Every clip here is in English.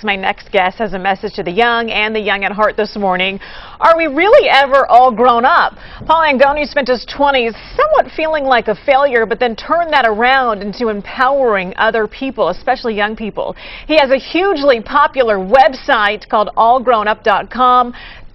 My next guest has a message to the young and the young at heart this morning. Are we really ever all grown up? Paul Angone spent his 20s somewhat feeling like a failure, but then turned that around into empowering other people, especially young people. He has a hugely popular website called allgrownup.com.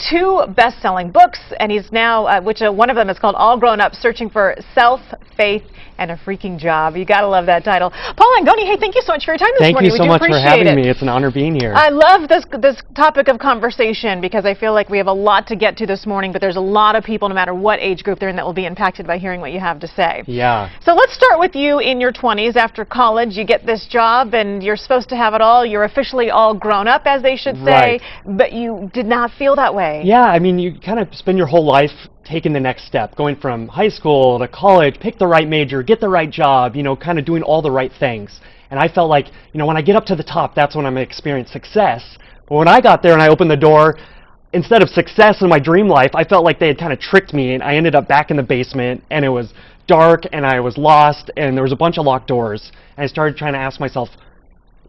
2 best-selling books, and he's now, one of them is called All Grown Up, Searching for Self, Faith, and a Freaking Job. You gotta love that title. Paul Angone, hey, thank you so much for your time this morning. Thank you so much for having me. It's an honor being here. I love this topic of conversation because I feel like we have a lot to get to this morning, but there's a lot of people, no matter what age group they're in, that will be impacted by hearing what you have to say. Yeah. So let's start with you in your 20s. After college, you get this job, and you're supposed to have it all. You're officially all grown up, as they should say, right. But you did not feel that way. Yeah, I mean, you kind of spend your whole life taking the next step, going from high school to college, pick the right major, get the right job, you know, kind of doing all the right things. And I felt like, you know, when I get up to the top, that's when I'm going to experience success. But when I got there and I opened the door, instead of success in my dream life, I felt like they had kind of tricked me, and I ended up back in the basement, and it was dark, and I was lost, and there was a bunch of locked doors. And I started trying to ask myself,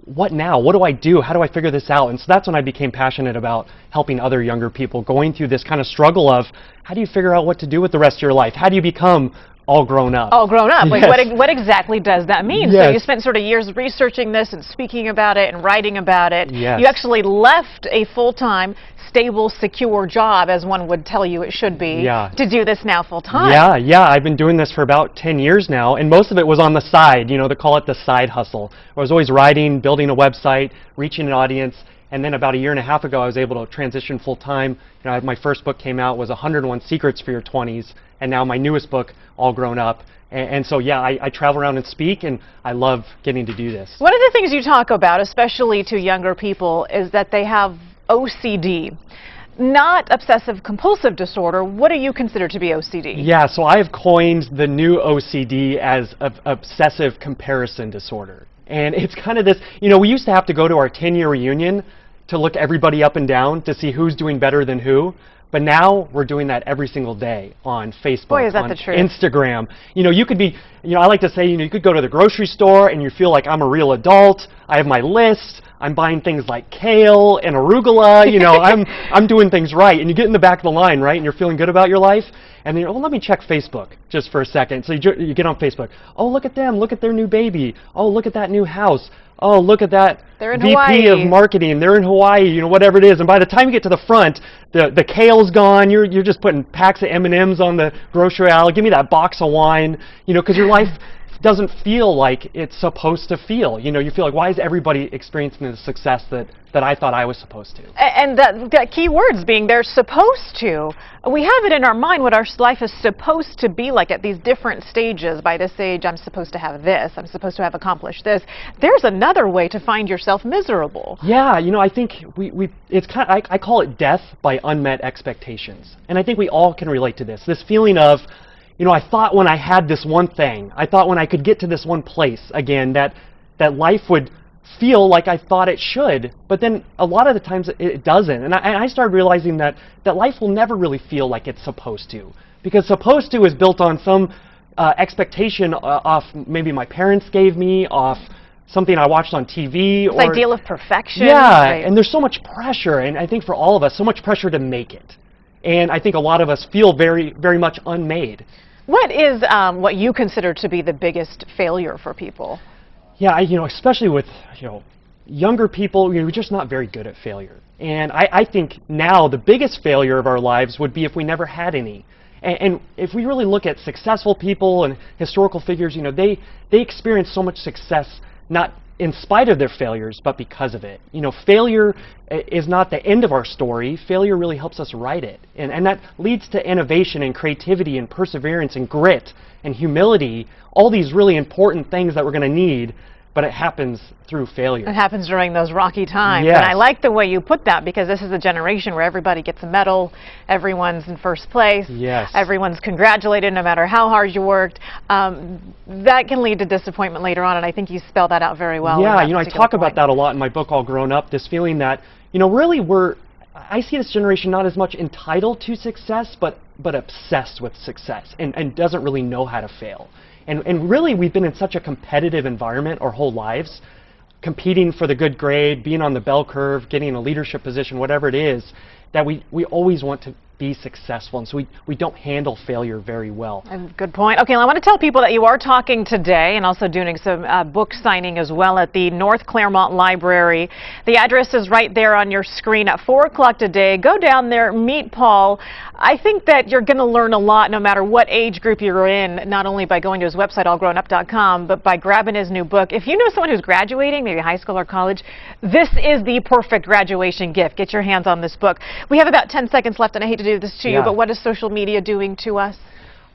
what now? What do I do? How do I figure this out? And so that's when I became passionate about helping other younger people going through this kind of struggle of how do you figure out what to do with the rest of your life? How do you become all grown up? All grown up. Yes. Like, what exactly does that mean? Yes. So you spent sort of years researching this and speaking about it and writing about it. Yes. You actually left a full-time, stable, secure job, as one would tell you it should be, to do this now full-time. Yeah. I've been doing this for about 10 years now, and most of it was on the side. You know, they call it the side hustle. I was always writing, building a website, reaching an audience, and then about a year and a half ago, I was able to transition full-time. You know, my first book came out, was 101 Secrets for Your 20s, and now my newest book, All Grown Up. And so, yeah, I travel around and speak, and I love getting to do this. One of the things you talk about, especially to younger people, is that they have OCD. Not obsessive compulsive disorder. What do you consider to be OCD? Yeah, so I have coined the new OCD as obsessive comparison disorder. And it's kind of this, you know, we used to have to go to our 10-year reunion to look everybody up and down to see who's doing better than who. But now we're doing that every single day on Facebook, Boy, is that on the truth. Instagram. You know, you could be, you know, I like to say, you know, you could go to the grocery store and you feel like I'm a real adult. I have my list. I'm buying things like kale and arugula. You know, I'm doing things right. And you get in the back of the line, right, and you're feeling good about your life. And then, oh, let me check Facebook just for a second. So you get on Facebook. Oh, look at them. Look at their new baby. Oh, look at that new house. Oh, look at that VP Hawaii. of marketing. They're in Hawaii, you know, whatever it is. And by the time you get to the front, the kale's gone. You're just putting packs of M&Ms on the grocery aisle. Give me that box of wine, you know, because your life doesn't feel like it's supposed to feel. You know, you feel like, why is everybody experiencing the success that I thought I was supposed to? And that key words being they're supposed to. We have it in our mind what our life is supposed to be like at these different stages. By this age, I'm supposed to have this. I'm supposed to have accomplished this. There's another way to find yourself miserable. Yeah, you know, I think it's kind of, I call it death by unmet expectations. And I think we all can relate to this. This feeling of, you know, I thought when I had this one thing, I thought when I could get to this one place again, that life would feel like I thought it should, but then a lot of the times it doesn't. And I started realizing that life will never really feel like it's supposed to, because supposed to is built on some expectation off maybe my parents gave me, off something I watched on TV. This ideal of perfection. Yeah, right. And there's so much pressure, and I think for all of us, so much pressure to make it. And I think a lot of us feel very, very much unmade. What is what you consider to be the biggest failure for people? Yeah, you know, especially with, you know, younger people, you know, we're just not very good at failure. And I think now the biggest failure of our lives would be if we never had any. And if we really look at successful people and historical figures, you know, they experience so much success, not in spite of their failures, but because of it. You know, failure is not the end of our story. Failure really helps us write it. And that leads to innovation and creativity and perseverance and grit and humility, all these really important things that we're going to need, but it happens through failure. It happens during those rocky times. Yes. And I like the way you put that, because this is a generation where everybody gets a medal, everyone's in first place, Yes. everyone's congratulated no matter how hard you worked. That can lead to disappointment later on, and I think you spell that out very well. Yeah, you know, I talk about that a lot in my book, All Grown Up, this feeling that, you know, really I see this generation not as much entitled to success, but obsessed with success and doesn't really know how to fail. And really, we've been in such a competitive environment our whole lives. competing for the good grade, being on the bell curve, getting a leadership position, whatever it is, that we always want to be successful, and so we don't handle failure very well. Good point. Okay, well, I want to tell people that you are talking today and also doing some book signing as well at the North Claremont Library. The address is right there on your screen at 4 o'clock today. Go down there, meet Paul. I think that you're going to learn a lot no matter what age group you're in, not only by going to his website, allgrownup.com, but by grabbing his new book. If you know someone who's graduating, maybe high school or college, this is the perfect graduation gift. Get your hands on this book. We have about 10 seconds left, and I hate to do this to you, but what is social media doing to us?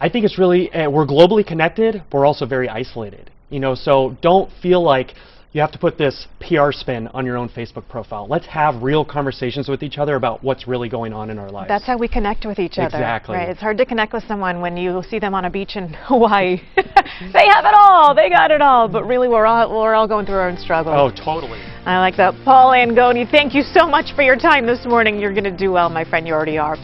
I think it's really, we're globally connected, but we're also very isolated. You know, so don't feel like you have to put this PR spin on your own Facebook profile. Let's have real conversations with each other about what's really going on in our lives. That's how we connect with each other. Exactly. Right? It's hard to connect with someone when you see them on a beach in Hawaii. They have it all. They got it all. But really, we're all going through our own struggles. Oh, totally. I like that. Paul Angone, thank you so much for your time this morning. You're going to do well, my friend. You already are.